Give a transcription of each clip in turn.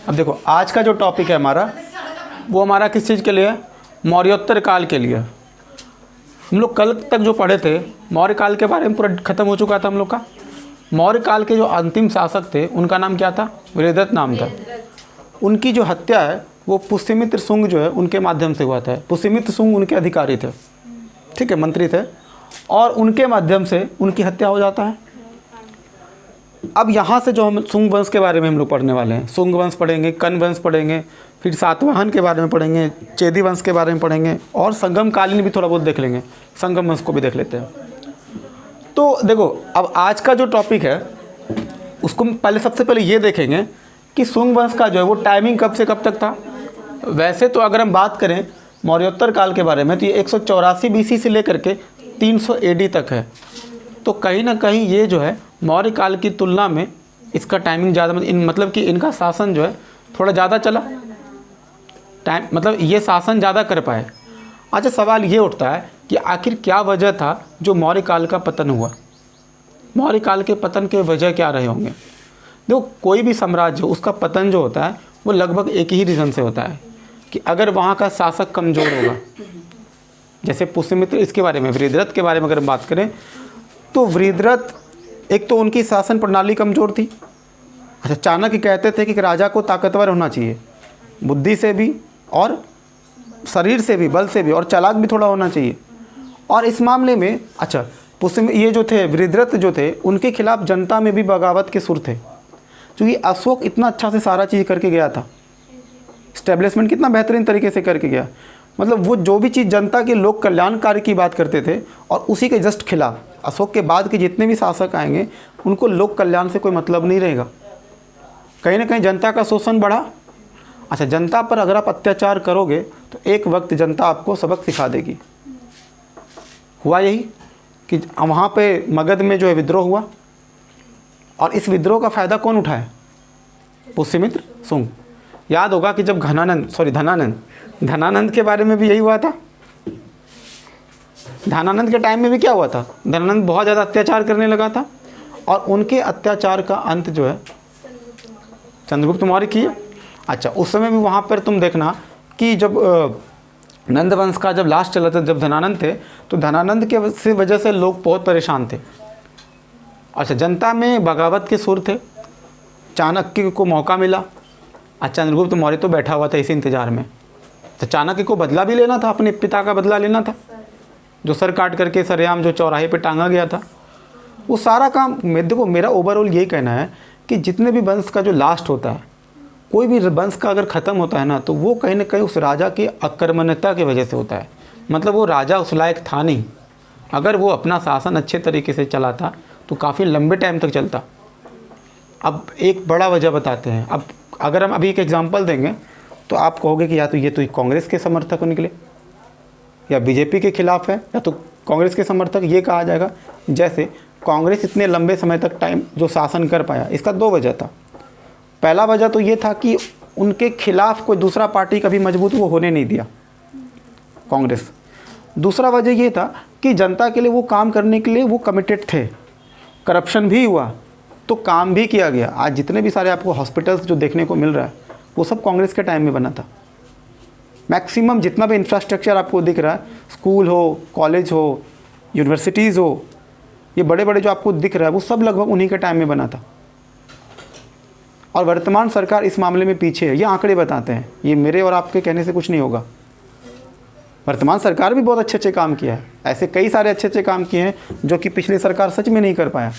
अब देखो आज का जो टॉपिक है हमारा, वो हमारा किस चीज़ के लिए है? मौर्योत्तर काल के लिए। हम लोग कल तक जो पढ़े थे मौर्य काल के बारे में पूरा ख़त्म हो चुका था हम लोग का। मौर्य काल के जो अंतिम शासक थे उनका नाम क्या था? वृहदत्त नाम था। उनकी जो हत्या है वो पुष्यमित्र शुंग जो है उनके माध्यम से हुआ था। पुष्यमित्र शुंग उनके अधिकारी थे, ठीक है, मंत्री थे, और उनके माध्यम से उनकी हत्या हो जाता है। अब यहाँ से जो हम शुंग वंश के बारे में हम लोग पढ़ने वाले हैं, शुंग वंश पढ़ेंगे, कन वंश पढ़ेंगे, फिर सातवाहन के बारे में पढ़ेंगे, चेदी वंश के बारे में पढ़ेंगे, और संगम कालीन भी थोड़ा बहुत देख लेंगे, संगम वंश को भी देख लेते हैं। तो देखो अब आज का जो टॉपिक है उसको पहले सबसे पहले ये देखेंगे कि शुंग वंश का जो है वो टाइमिंग कब से कब तक था। वैसे तो अगर हम बात करें मौर्योत्तर काल के बारे में तो ये 184 BC से लेकर के 300 AD तक है। तो कहीं ना कहीं ये जो है मौर्य काल की तुलना में इसका टाइमिंग ज़्यादा, मतलब कि इनका शासन जो है थोड़ा ज़्यादा चला, टाइम मतलब ये शासन ज़्यादा कर पाए। अच्छा, सवाल ये उठता है कि आखिर क्या वजह था जो मौर्य काल का पतन हुआ? मौर्य काल के पतन के वजह क्या रहे होंगे? देखो कोई भी साम्राज्य उसका पतन जो होता है वो लगभग एक ही रीज़न से होता है कि अगर वहाँ का शासक कमज़ोर होगा। जैसे पुष्यमित्र, इसके बारे में वृहदरथ के बारे में अगर हम बात करें तो वृहदरथ एक तो उनकी शासन प्रणाली कमज़ोर थी। अच्छा, चाणक्य कहते थे कि राजा को ताकतवर होना चाहिए, बुद्धि से भी और शरीर से भी, बल से भी, और चालाक भी थोड़ा होना चाहिए। और इस मामले में अच्छा ये जो थे वृहदरथ जो थे उनके खिलाफ जनता में भी बगावत के सुर थे, क्योंकि अशोक इतना अच्छा से सारा चीज़ करके गया था, इस्टेब्लिशमेंट कितना बेहतरीन तरीके से करके गया। मतलब वो जो भी चीज़ जनता के लोक कल्याणकारी की बात करते थे और उसी के जस्ट खिलाफ अशोक के बाद के जितने भी शासक आएंगे उनको लोक कल्याण से कोई मतलब नहीं रहेगा। कहीं ना कहीं जनता का शोषण बढ़ा। अच्छा, जनता पर अगर आप अत्याचार करोगे तो एक वक्त जनता आपको सबक सिखा देगी। हुआ यही कि वहाँ पे मगध में जो है विद्रोह हुआ, और इस विद्रोह का फ़ायदा कौन उठाया? पुष्यमित्र शुंग। याद होगा कि जब धनानंद के बारे में भी यही हुआ था। धनानंद के टाइम में भी क्या हुआ था? धनानंद बहुत ज़्यादा अत्याचार करने लगा था, और उनके अत्याचार का अंत जो है चंद्रगुप्त मौर्य किए। अच्छा, उस समय भी वहाँ पर तुम देखना कि जब नंद वंश का जब लास्ट चला था, जब धनानंद थे, तो धनानंद के वजह से लोग बहुत परेशान थे। अच्छा, जनता में बगावत के सुर थे। चाणक्य को मौका मिला, चंद्रगुप्त मौर्य तो बैठा हुआ था इसी इंतज़ार में। तो चाणक्य को बदला भी लेना था, अपने पिता का बदला लेना था, जो सर काट करके सरेआम जो चौराहे पे टांगा गया था, वो सारा काम। देखो मेरा ओवरऑल यही कहना है कि जितने भी वंश का जो लास्ट होता है, कोई भी वंश का अगर ख़त्म होता है ना, तो वो कहीं ना कहीं उस राजा की अकर्मण्यता की वजह से होता है। मतलब वो राजा उस लायक था नहीं। अगर वो अपना शासन अच्छे तरीके से चलाता तो काफ़ी लंबे टाइम तक चलता। अब एक बड़ा वजह बताते हैं। अब अगर हम अभी एक एग्जांपल देंगे तो आप कहोगे कि या तो ये कांग्रेस के समर्थक निकले, या बीजेपी के खिलाफ है, या तो कांग्रेस के समर्थक, ये कहा जाएगा। जैसे कांग्रेस इतने लंबे समय तक टाइम जो शासन कर पाया, इसका दो वजह था। पहला वजह तो ये था कि उनके खिलाफ कोई दूसरा पार्टी कभी मजबूत वो होने नहीं दिया, कांग्रेस। दूसरा वजह ये था कि जनता के लिए वो काम करने के लिए वो कमिटेड थे। करप्शन भी हुआ तो काम भी किया गया। आज जितने भी सारे आपको हॉस्पिटल्स जो देखने को मिल रहा है वो सब कांग्रेस के टाइम में बना था। मैक्सिमम जितना भी इंफ्रास्ट्रक्चर आपको दिख रहा है, स्कूल हो, कॉलेज हो, यूनिवर्सिटीज़ हो, ये बड़े बड़े जो आपको दिख रहा है वो सब लगभग उन्हीं के टाइम में बना था। और वर्तमान सरकार इस मामले में पीछे है, ये आंकड़े बताते हैं। ये मेरे और आपके कहने से कुछ नहीं होगा। वर्तमान सरकार भी बहुत अच्छे अच्छे काम किया है, ऐसे कई सारे अच्छे अच्छे काम किए हैं जो कि पिछली सरकार सच में नहीं कर पाया।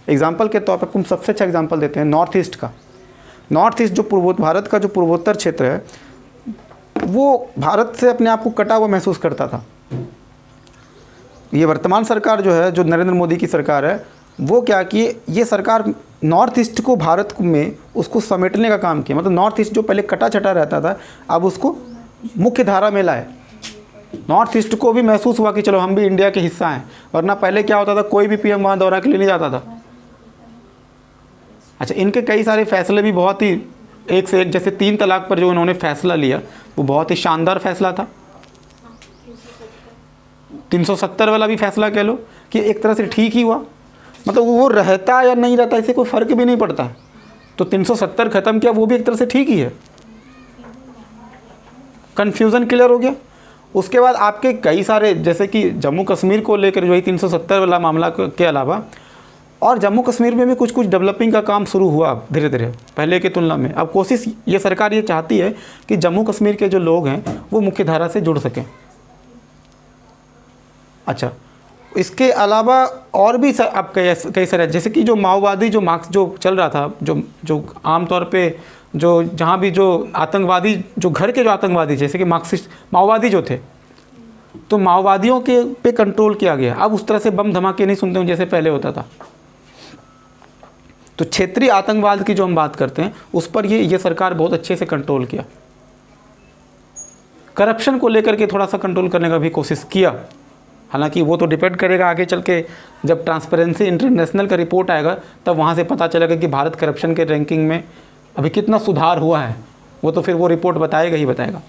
एग्जाम्पल के तौर पर हम सबसे अच्छा एग्जाम्पल देते हैं नॉर्थ ईस्ट का। नॉर्थ ईस्ट जो भारत का जो पूर्वोत्तर क्षेत्र है, वो भारत से अपने आप को कटा हुआ महसूस करता था। ये वर्तमान सरकार जो है, जो नरेंद्र मोदी की सरकार है, वो क्या की, ये सरकार नॉर्थ ईस्ट को भारत में उसको समेटने का काम किया। मतलब नॉर्थ ईस्ट जो पहले कटा छटा रहता था, अब उसको मुख्य धारा में लाए। नॉर्थ ईस्ट को भी महसूस हुआ कि चलो हम भी इंडिया के हिस्सा हैं, वरना पहले क्या होता था, कोई भी पीएम वहाँ दौरा के लिए नहीं जाता था। अच्छा, इनके कई सारे फैसले भी बहुत ही एक से एक, जैसे 3 तलाक पर जो उन्होंने फैसला लिया वो बहुत ही शानदार फैसला था। 370 वाला भी फैसला कह लो कि एक तरह से ठीक ही हुआ। मतलब वो रहता या नहीं रहता इससे कोई फ़र्क भी नहीं पड़ता। तो 370 ख़त्म किया, वो भी एक तरह से ठीक ही है। कन्फ्यूज़न क्लियर हो गया। उसके बाद आपके कई सारे, जैसे कि जम्मू कश्मीर को लेकर जो है 370 वाला मामला के अलावा और जम्मू कश्मीर में भी कुछ कुछ डेवलपिंग का काम शुरू हुआ धीरे धीरे पहले की तुलना में। अब कोशिश ये सरकार ये चाहती है कि जम्मू कश्मीर के जो लोग हैं वो मुख्य धारा से जुड़ सकें। अच्छा, इसके अलावा और भी अब कई सारे, जैसे कि जो माओवादी जो मार्क्स जो चल रहा था, जो आमतौर पे जो जहाँ भी जो आतंकवादी, जो घर के जो आतंकवादी जैसे कि मार्क्सिस्ट माओवादी जो थे, तो माओवादियों के पे कंट्रोल किया गया। अब उस तरह से बम धमाके नहीं सुनते हूँ जैसे पहले होता था। तो क्षेत्रीय आतंकवाद की जो हम बात करते हैं उस पर ये सरकार बहुत अच्छे से कंट्रोल किया। करप्शन को लेकर के थोड़ा सा कंट्रोल करने का भी कोशिश किया। हालांकि वो तो डिपेंड करेगा आगे चल के, जब ट्रांसपेरेंसी इंटरनेशनल का रिपोर्ट आएगा तब वहाँ से पता चलेगा कि भारत करप्शन के रैंकिंग में अभी कितना सुधार हुआ है। वो तो फिर वो रिपोर्ट बताएगा ही बताएगा।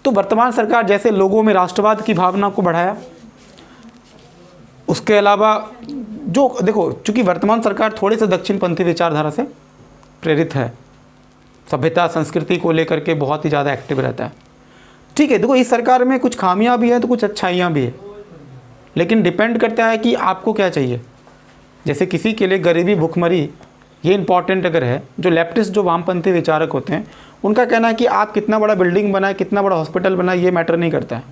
तो वर्तमान सरकार जैसे लोगों में राष्ट्रवाद की भावना को बढ़ाया, उसके अलावा जो देखो, चूँकि वर्तमान सरकार थोड़े से दक्षिणपंथी विचारधारा से प्रेरित है, सभ्यता संस्कृति को लेकर के बहुत ही ज़्यादा एक्टिव रहता है। ठीक है, देखो इस सरकार में कुछ खामियां भी हैं तो कुछ अच्छाइयां भी है, लेकिन डिपेंड करता है कि आपको क्या चाहिए। जैसे किसी के लिए गरीबी भुखमरी ये इंपॉर्टेंट अगर है, जो लेफ्टिस्ट जो वामपंथी विचारक होते हैं उनका कहना है कि आप कितना बड़ा बिल्डिंग बनाए, कितना बड़ा हॉस्पिटल बनाए, ये मैटर नहीं करता है।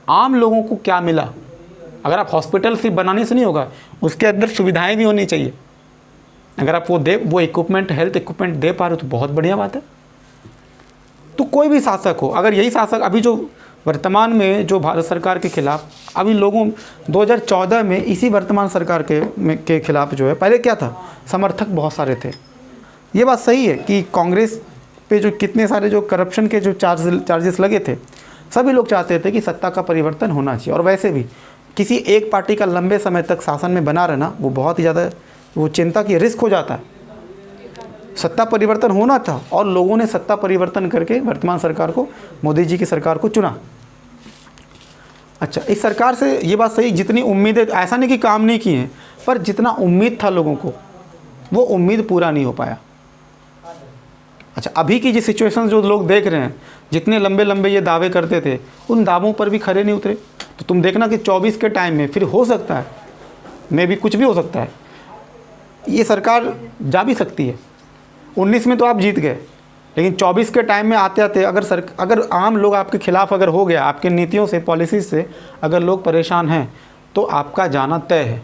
आम लोगों को क्या मिला, अगर आप हॉस्पिटल सिर्फ बनाने से नहीं होगा, उसके अंदर सुविधाएँ भी होनी चाहिए। अगर आप वो इक्विपमेंट, हेल्थ इक्विपमेंट दे पा रहे हो तो बहुत बढ़िया बात है। तो कोई भी शासक हो, अगर यही शासक अभी जो वर्तमान में जो भारत सरकार के खिलाफ अभी लोगों 2014 में इसी वर्तमान सरकार के खिलाफ जो है, पहले क्या था, समर्थक बहुत सारे थे। ये बात सही है कि कांग्रेस पे जो कितने सारे जो करप्शन के जो चार्जेस लगे थे, सभी लोग चाहते थे कि सत्ता का परिवर्तन होना चाहिए। और वैसे भी किसी एक पार्टी का लंबे समय तक शासन में बना रहना वो बहुत ही ज़्यादा वो चिंता की रिस्क हो जाता है। सत्ता परिवर्तन होना था और लोगों ने सत्ता परिवर्तन करके वर्तमान सरकार को, मोदी जी की सरकार को चुना। अच्छा, इस सरकार से ये बात सही, जितनी उम्मीदें, ऐसा नहीं कि काम नहीं किए हैं, पर जितना उम्मीद था लोगों को वो उम्मीद पूरा नहीं हो पाया। अच्छा, अभी की जो सिचुएशन जो लोग देख रहे हैं, जितने लंबे लंबे ये दावे करते थे उन दावों पर भी खरे नहीं उतरे। तो तुम देखना कि 24 के टाइम में फिर हो सकता है, मे भी कुछ भी हो सकता है, ये सरकार जा भी सकती है। 19 में तो आप जीत गए, लेकिन 24 के टाइम में आते आते अगर आम लोग आपके खिलाफ अगर हो गया, आपके नीतियों से, पॉलिसी से अगर लोग परेशान हैं तो आपका जाना तय है।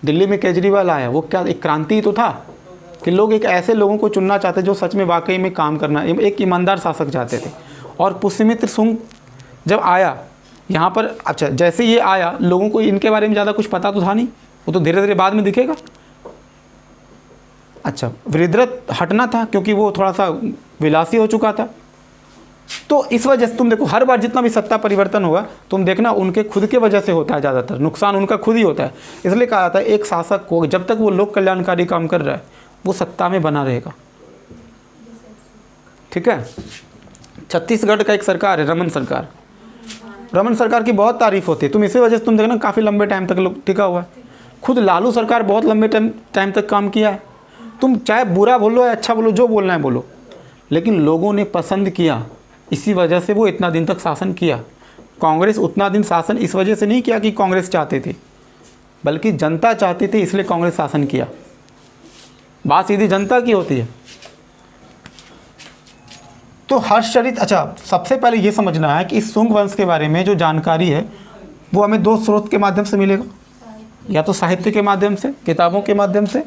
दिल्ली में केजरीवाल आया, वो क्या एक क्रांति तो था कि लोग एक ऐसे लोगों को चुनना चाहते जो सच में वाकई में काम करना, एक ईमानदार शासक चाहते थे। और पुष्यमित्र सुंग जब आया यहाँ पर, अच्छा जैसे ये आया, लोगों को इनके बारे में ज़्यादा कुछ पता तो था नहीं, वो तो धीरे धीरे बाद में दिखेगा। अच्छा, वृद्धरथ हटना था क्योंकि वो थोड़ा सा विलासी हो चुका था। तो इस वजह से तुम देखो, हर बार जितना भी सत्ता परिवर्तन होगा तुम देखना उनके खुद के वजह से होता है, ज़्यादातर नुकसान उनका खुद ही होता है। इसलिए कहा जाता है एक शासक को जब तक वो लोक कल्याणकारी काम कर रहा है वो सत्ता में बना रहेगा। ठीक है, छत्तीसगढ़ का एक सरकार है रमन सरकार, रमन सरकार की बहुत तारीफ होती है। तुम इसी वजह से तुम देखना काफ़ी लंबे टाइम तक लोग टिका हुआ है। खुद लालू सरकार बहुत लंबे टाइम तक काम किया है। तुम चाहे बुरा बोलो या अच्छा बोलो, जो बोलना है बोलो, लेकिन लोगों ने पसंद किया, इसी वजह से वो इतना दिन तक शासन किया। कांग्रेस उतना दिन शासन इस वजह से नहीं किया कि कांग्रेस चाहती थी, बल्कि जनता चाहती थी, इसलिए कांग्रेस शासन किया। बात सीधी जनता की होती है। तो हर्षचरित, अच्छा सबसे पहले ये समझना है कि इस सुंग वंश के बारे में जो जानकारी है वो हमें दो स्रोत के माध्यम से मिलेगा, या तो साहित्य के माध्यम से, किताबों के माध्यम से,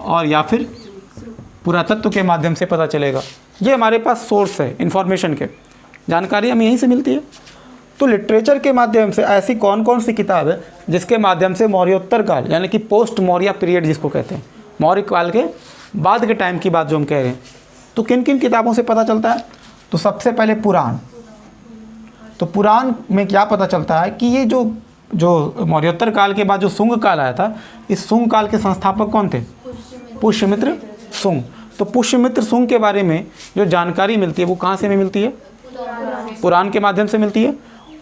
और या फिर पुरातत्व के माध्यम से पता चलेगा। ये हमारे पास सोर्स है इन्फॉर्मेशन के, जानकारी हमें यहीं से मिलती है। तो लिटरेचर के माध्यम से ऐसी कौन कौन सी किताब है जिसके माध्यम से मौर्योत्तर काल, यानी कि पोस्ट मौर्य पीरियड जिसको कहते हैं, मौर्य काल के बाद के टाइम की बात जो हम कह रहे हैं, तो किन किन किताबों से पता चलता है। तो सबसे पहले पुराण। तो पुराण में क्या पता चलता है कि ये जो मौर्योत्तर काल के बाद जो सुंग काल आया था, इस सुंग काल के संस्थापक कौन थे, पुष्यमित्र सुंग। तो पुष्यमित्र सुंग के बारे में जो जानकारी मिलती है वो कहाँ से हमें मिलती है, पुराण के माध्यम से मिलती है।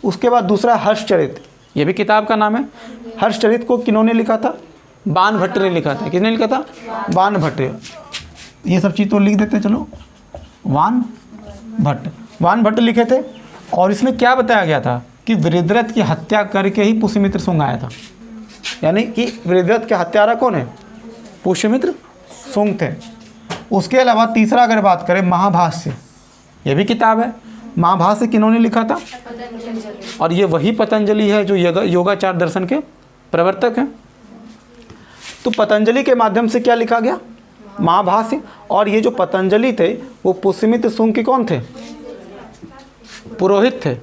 उसके बाद दूसरा हर्षचरित, ये भी किताब का नाम है। हर्षचरित को किन्होंने लिखा था, बाणभट्ट ने लिखा था। किसने लिखा था? बाणभट्ट। ये सब चीज़ तो लिख देते हैं, चलो। बाणभट्ट लिखे थे। और इसमें क्या बताया गया था कि वृद्धरथ की हत्या करके ही पुष्यमित्र शुंग आया था। यानी कि वृद्धरथ के हत्यारा कौन है? पुष्यमित्र शुंग थे। उसके अलावा तीसरा अगर बात करें, महाभाष्य, ये भी किताब है। महाभाष्य किन्होंने लिखा था? और ये वही पतंजलि है जो योगाचार दर्शन के प्रवर्तक हैं। तो पतंजलि के माध्यम से क्या लिखा गया? महाभाष्य। और ये जो पतंजलि थे वो पुष्यमित्र शुंग के कौन थे? पुरोहित थे।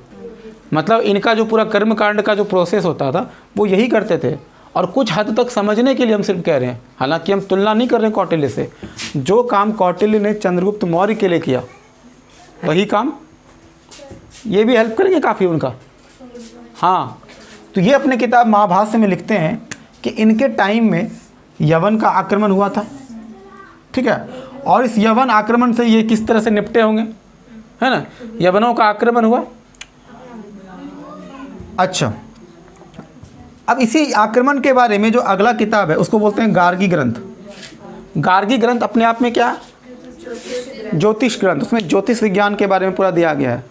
मतलब इनका जो पूरा कर्मकांड का जो प्रोसेस होता था वो यही करते थे। और कुछ हद तक समझने के लिए हम सिर्फ कह रहे हैं, हालांकि हम तुलना नहीं कर रहे हैं कौटिल्य से। जो काम कौटिल्य ने चंद्रगुप्त मौर्य के लिए किया वही काम ये भी हेल्प करेंगे काफ़ी उनका। हाँ, तो ये अपने किताब महाभाष्य में लिखते हैं कि इनके टाइम में यवन का आक्रमण हुआ था, ठीक है। और इस यवन आक्रमण से ये किस तरह से निपटे होंगे, है ना। यवनों का आक्रमण हुआ। अच्छा, अब इसी आक्रमण के बारे में जो अगला किताब है उसको बोलते हैं गार्गी ग्रंथ। गार्गी ग्रंथ अपने आप में क्या? ज्योतिष ग्रंथ। उसमें ज्योतिष विज्ञान के बारे में पूरा दिया गया है,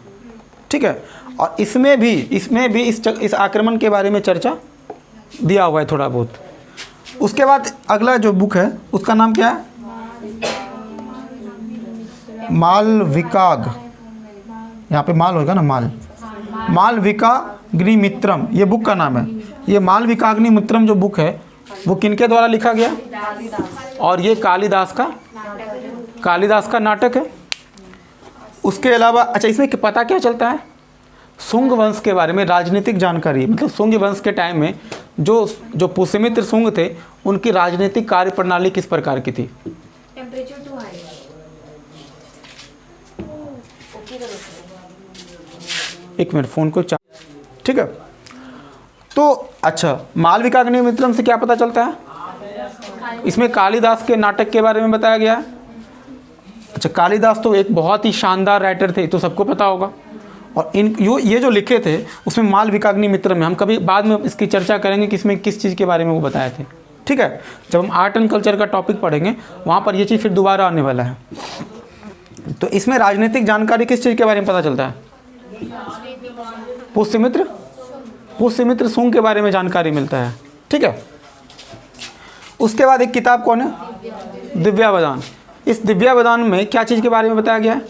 ठीक है। और इसमें भी इस आक्रमण के बारे में चर्चा दिया हुआ है थोड़ा बहुत। उसके बाद अगला जो बुक है उसका नाम क्या है? मालविकाग। यहाँ पे माल होगा ना, मालविकाग्निमित्रम, ये बुक का नाम है। ये मालविकाग्निमित्रम जो बुक है वो किनके द्वारा लिखा गया? और ये कालिदास का नाटक है। उसके अलावा अच्छा, इसमें पता क्या चलता है? शुंग वंश के बारे में राजनीतिक जानकारी। मतलब शुंग वंश के टाइम में जो पुष्यमित्र शुंग थे उनकी राजनीतिक कार्य प्रणाली किस प्रकार की थी। एक मिनट, फोन को ठीक है। तो अच्छा, मालविकाग्निमित्रम से क्या पता चलता है? इसमें कालिदास के नाटक के बारे में बताया गया है। अच्छा, कालिदास तो एक बहुत ही शानदार राइटर थे, तो सबको पता होगा। और ये जो लिखे थे उसमें मालविकाग्निमित्रम में हम कभी बाद में इसकी चर्चा करेंगे कि इसमें किस चीज़ के बारे में वो बताए थे, ठीक है। जब हम आर्ट एंड कल्चर का टॉपिक पढ़ेंगे वहाँ पर ये चीज़ फिर दोबारा आने वाला है। तो इसमें राजनीतिक जानकारी किस चीज़ के बारे में पता चलता है? पुष्यमित्र शुंग के बारे में जानकारी मिलता है, ठीक है। उसके बाद एक किताब कौन है? दिव्यावदान। इस दिव्यावदान में क्या चीज़ के बारे में बताया गया है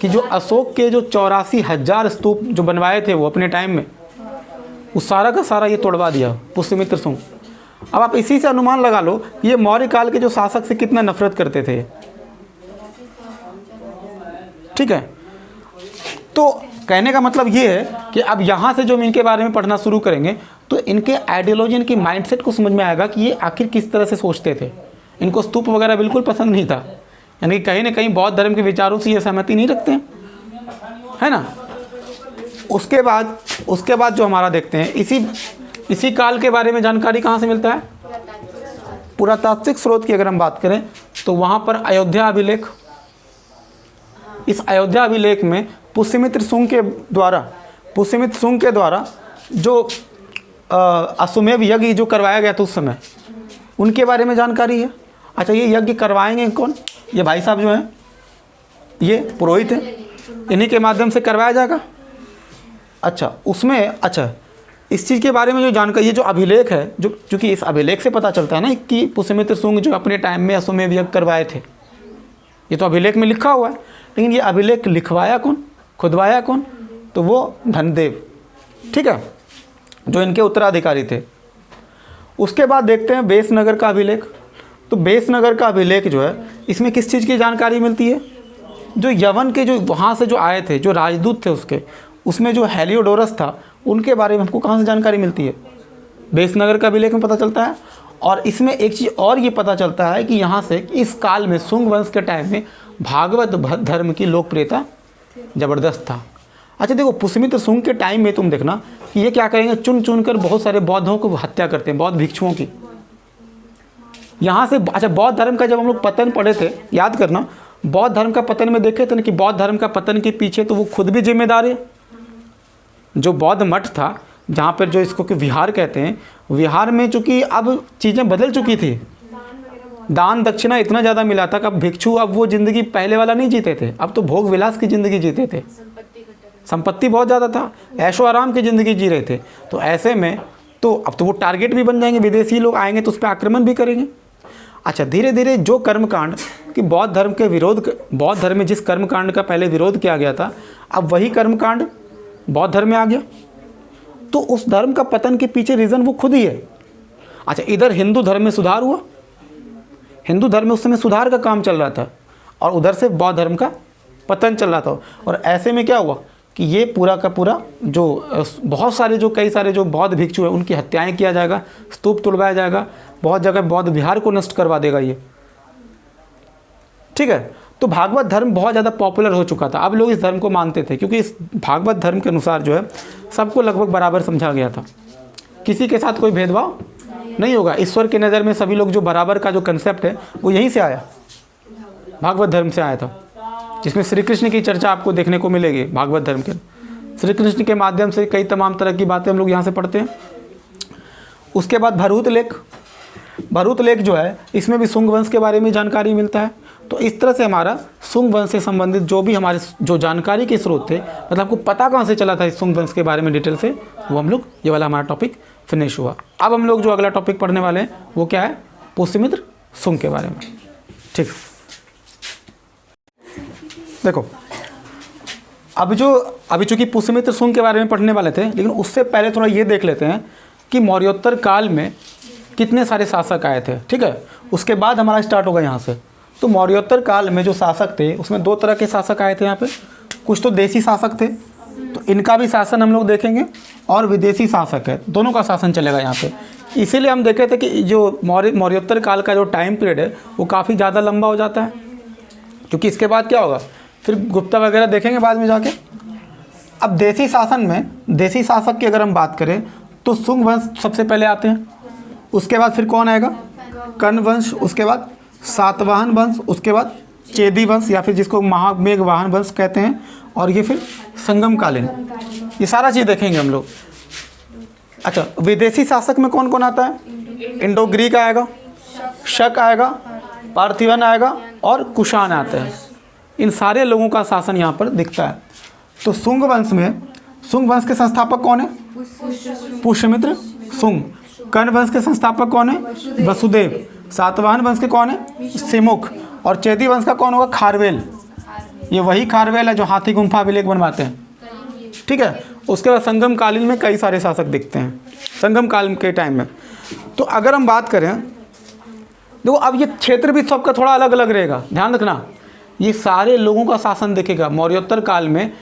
कि जो अशोक के जो 84,000 स्तूप जो बनवाए थे वो अपने टाइम में, उस सारा का सारा ये तोड़वा दिया पुष्यमित्र शुंग। अब आप इसी से अनुमान लगा लो ये मौर्य काल के जो शासक से कितना नफरत करते थे, ठीक है। तो कहने का मतलब ये है कि अब यहाँ से जो हम इनके बारे में पढ़ना शुरू करेंगे तो इनके आइडियोलॉजी, इनकी माइंडसेट को समझ में आएगा कि ये आखिर किस तरह से सोचते थे। इनको स्तूप वगैरह बिल्कुल पसंद नहीं था, यानी कि कहीं ना कहीं बौद्ध धर्म के विचारों से ये सहमति नहीं रखते हैं, है ना। उसके बाद जो हमारा देखते हैं इसी काल के बारे में जानकारी कहाँ से मिलता है? पुरातात्विक स्रोत की अगर हम बात करें तो वहाँ पर अयोध्या अभिलेख। इस अयोध्या अभिलेख में पुष्यमित्र शुंग के द्वारा जो अश्वमेध यज्ञ जो करवाया गया था उस समय, उनके बारे में जानकारी है। अच्छा, ये यज्ञ करवाएंगे कौन? ये भाई साहब जो हैं ये पुरोहित हैं, इन्हीं के माध्यम से करवाया जाएगा। अच्छा, इस चीज़ के बारे में जो जानकारी, ये जो अभिलेख है, जो चूँकि इस अभिलेख से पता चलता है ना कि पुष्यमित्र शुंग जो अपने टाइम में अश्वमेध यज्ञ करवाए थे, ये तो अभिलेख में लिखा हुआ है। लेकिन ये अभिलेख लिखवाया कौन, खुदवाया कौन? तो वो धनदेव, ठीक है, जो इनके उत्तराधिकारी थे। उसके बाद देखते हैं बेसनगर का अभिलेख। तो बेसनगर का अभिलेख जो है इसमें किस चीज़ की जानकारी मिलती है? जो यवन के जो वहाँ से जो आए थे, जो राजदूत थे उसमें जो हेलियोडोरस था उनके बारे में हमको कहाँ से जानकारी मिलती है? बेसनगर का अभिलेख में पता चलता है। और इसमें एक चीज़ और ये पता चलता है कि यहाँ से इस काल में शुंग वंश के टाइम में भागवत धर्म की लोकप्रियता ज़बरदस्त था। अच्छा देखो, पुष्यमित्र शुंग के टाइम में तुम देखना कि ये क्या करेंगे, चुन कर बहुत सारे बौद्धों को हत्या करते हैं, बौद्ध भिक्षुओं की। यहाँ से अच्छा, बौद्ध धर्म का जब हम लोग पतन पढ़े थे, याद करना, बौद्ध धर्म का पतन में देखे थे ना कि बौद्ध धर्म का पतन के पीछे तो वो खुद भी जिम्मेदार है। जो बौद्ध मठ था जहाँ पर जो इसको कि विहार कहते हैं, विहार में चूँकि अब चीज़ें बदल चुकी थी, दान दक्षिणा इतना ज़्यादा मिला था कि अब भिक्षु अब वो ज़िंदगी पहले वाला नहीं जीते थे, अब तो भोग विलास की ज़िंदगी जीते थे, संपत्ति बहुत ज़्यादा था, ऐशो आराम की ज़िंदगी जी रहे थे। तो ऐसे में तो अब तो वो टारगेट भी बन जाएंगे, विदेशी लोग आएंगे तो उस पर आक्रमण भी करेंगे। अच्छा, धीरे धीरे जो कर्मकांड कि बौद्ध धर्म के विरोध, बौद्ध धर्म में जिस कर्मकांड का पहले विरोध किया गया था, अब वही कर्मकांड बौद्ध धर्म में आ गया। तो उस धर्म का पतन के पीछे रीज़न वो खुद ही है। अच्छा, इधर हिंदू धर्म में सुधार हुआ, हिंदू धर्म में उस समय सुधार का काम चल रहा था, और उधर से बौद्ध धर्म का पतन चल रहा था। और ऐसे में क्या हुआ कि ये पूरा का पूरा जो बहुत सारे जो कई सारे जो बौद्ध भिक्षु हैं उनकी हत्याएं किया जाएगा, स्तूप तुड़वाया जाएगा, बहुत जगह बौद्ध विहार को नष्ट करवा देगा ये। ठीक है, तो भागवत धर्म बहुत ज़्यादा पॉपुलर हो चुका था, अब लोग इस धर्म को मानते थे, क्योंकि इस भागवत धर्म के अनुसार जो है सबको लगभग बराबर समझा गया था, किसी के साथ कोई भेदभाव नहीं होगा। ईश्वर की नज़र में सभी लोग, जो बराबर का जो कंसेप्ट है वो यहीं से आया, भागवत धर्म से आया था, जिसमें श्री कृष्ण की चर्चा आपको देखने को मिलेगी। भागवत धर्म के श्री कृष्ण के माध्यम से कई तमाम तरह की बातें हम लोग यहाँ से पढ़ते हैं। उसके बाद भरूत लेख, भरूत लेख जो है इसमें भी शुंग वंश के बारे में जानकारी मिलता है। तो इस तरह से हमारा शुंग वंश से संबंधित जो भी हमारे जो जानकारी के स्रोत थे, मतलब आपको पता कहाँ से चला था इस शुंग वंश के बारे में डिटेल से, वो हम लोग, ये वाला हमारा टॉपिक फिनिश हुआ। अब हम लोग जो अगला टॉपिक पढ़ने वाले हैं वो क्या है, पुष्यमित्र शुंग के बारे में। ठीक, देखो अभी चूँकि पुष्यमित्र शुंग के बारे में पढ़ने वाले थे, लेकिन उससे पहले थोड़ा ये देख लेते हैं कि मौर्योत्तर काल में कितने सारे शासक आए थे। ठीक है, उसके बाद हमारा स्टार्ट होगा यहाँ से। तो मौर्योत्तर काल में जो शासक थे उसमें दो तरह के शासक आए थे यहाँ पे, कुछ तो देसी शासक थे, तो इनका भी शासन हम लोग देखेंगे, और विदेशी शासक है, दोनों का शासन चलेगा यहाँ पे। इसीलिए हम देखे थे कि जो मौर्योत्तर काल का जो टाइम पीरियड है वो काफ़ी ज़्यादा लंबा हो जाता है, क्योंकि इसके बाद क्या होगा, फिर गुप्ता वगैरह देखेंगे बाद में जाके। अब देसी शासन में, देसी शासक की अगर हम बात करें तो शुंग वंश सबसे पहले आते हैं, उसके बाद फिर कौन आएगा, कर्ण वंश, उसके बाद सातवाहन वंश, उसके बाद चेदी वंश या फिर जिसको महामेघवाहन वंश कहते हैं, और ये फिर संगमकालीन, ये सारा चीज़ देखेंगे हम लोग। अच्छा, विदेशी शासक में कौन कौन आता है, इंडो ग्रीक आएगा, शक आएगा, पार्थिवन आएगा, और कुषाण आते हैं। इन सारे लोगों का शासन यहाँ पर दिखता है। तो शुंग वंश में, शुंग वंश के संस्थापक कौन है, पुष्यमित्र शुंग। कर्ण वंश के संस्थापक कौन है, वसुदेव। सातवाहन वंश के कौन है, सिमुख। और चेदी वंश का कौन होगा, खारवेल। ये वही खारवेल है जो हाथी गुम्फा अभिलेख बनवाते हैं। ठीक है, उसके बाद संगम कालीन में कई सारे शासक दिखते हैं, संगम काल के टाइम में। तो अगर हम बात करें, देखो अब ये क्षेत्र भी सबका थोड़ा अलग अलग रहेगा, ध्यान रखना, ये सारे लोगों का शासन दिखेगा मौर्योत्तर काल में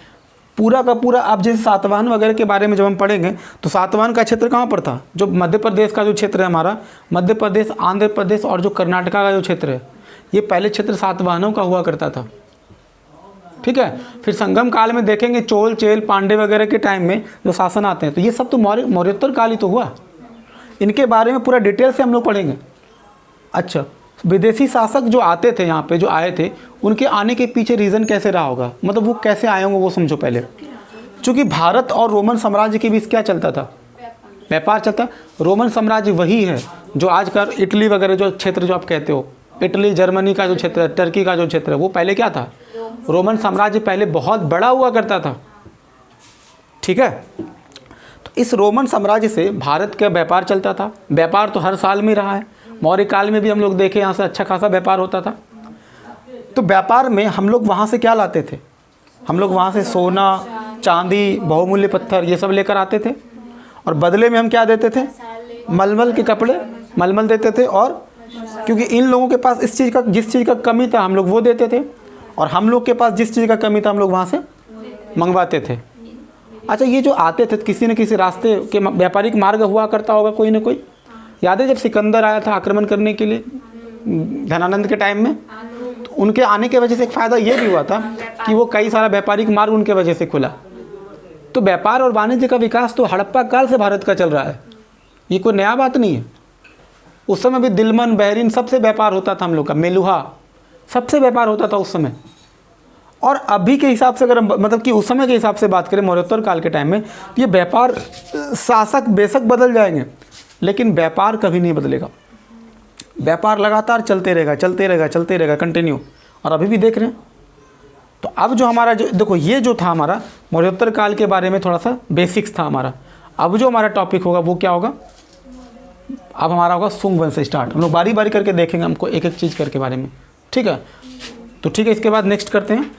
पूरा का पूरा। अब जैसे सातवाहन वगैरह के बारे में जब हम पढ़ेंगे तो सातवाहन का क्षेत्र कहाँ पर था, जो मध्य प्रदेश का जो क्षेत्र है हमारा, मध्य प्रदेश, आंध्र प्रदेश और जो कर्नाटका का जो क्षेत्र है, ये पहले क्षेत्र सातवाहनों का हुआ करता था। ठीक है, फिर संगम काल में देखेंगे चोल, चेल, पांडे वगैरह के टाइम में जो शासन आते हैं, तो ये सब तो मौर्योत्तर काल ही तो हुआ। इनके बारे में पूरा डिटेल से हम लोग पढ़ेंगे। अच्छा, विदेशी शासक जो आते थे यहाँ पे, जो आए थे, उनके आने के पीछे रीज़न कैसे रहा होगा, मतलब वो कैसे आए होंगे वो समझो पहले। चूँकि भारत और रोमन साम्राज्य के बीच क्या चलता था, व्यापार चलता। रोमन साम्राज्य वही है जो आज का इटली वगैरह जो क्षेत्र जो आप कहते हो, इटली, जर्मनी का जो क्षेत्र है, टर्की का जो क्षेत्र है, वो पहले क्या था, रोमन साम्राज्य पहले बहुत बड़ा हुआ करता था। ठीक है, तो इस रोमन साम्राज्य से भारत का व्यापार चलता था। व्यापार तो हर साल में रहा है, मौर्य काल में भी हम लोग देखे यहाँ से अच्छा खासा व्यापार होता था। तो व्यापार में हम लोग वहाँ से क्या लाते थे, हम लोग वहाँ से सोना, चांदी, बहुमूल्य पत्थर ये सब लेकर आते थे, और बदले में हम क्या देते थे, मलमल के कपड़े, मलमल देते थे। और क्योंकि इन लोगों के पास इस चीज़ का, जिस चीज़ का कमी था हम लोग वो देते थे, और हम लोग के पास जिस चीज़ का कमी था हम लोग वहाँ से मंगवाते थे। अच्छा, ये जो आते थे किसी न किसी रास्ते के व्यापारिक मार्ग हुआ करता होगा कोई ना कोई। याद है जब सिकंदर आया था आक्रमण करने के लिए धनानंद के टाइम में, तो उनके आने के वजह से एक फ़ायदा ये भी हुआ था कि वो कई सारा व्यापारिक मार्ग उनके वजह से खुला। तो व्यापार और वाणिज्य का विकास तो हड़प्पा काल से भारत का चल रहा है, ये कोई नया बात नहीं है। उस समय भी दिलमन, बहरीन सबसे व्यापार होता था हम लोग का, मेलुहा सबसे व्यापार होता था उस समय। और अभी के हिसाब से अगर हम मतलब कि उस समय के हिसाब से बात करें मौर्योत्तर काल के टाइम में, ये व्यापार शासक बेशक बदल जाएंगे लेकिन व्यापार कभी नहीं बदलेगा। व्यापार लगातार चलते रहेगा चलते रहेगा चलते रहेगा कंटिन्यू। और अभी भी देख रहे हैं। तो अब जो हमारा जो देखो ये जो था हमारा मौर्योत्तर काल के बारे में थोड़ा सा बेसिक्स था हमारा। अब जो हमारा टॉपिक होगा वो क्या होगा, अब हमारा होगा शुंग वंश से स्टार्ट। हम लोग बारी बारी करके देखेंगे हमको एक एक चीज़ करके बारे में, ठीक है। तो ठीक है, इसके बाद नेक्स्ट करते हैं।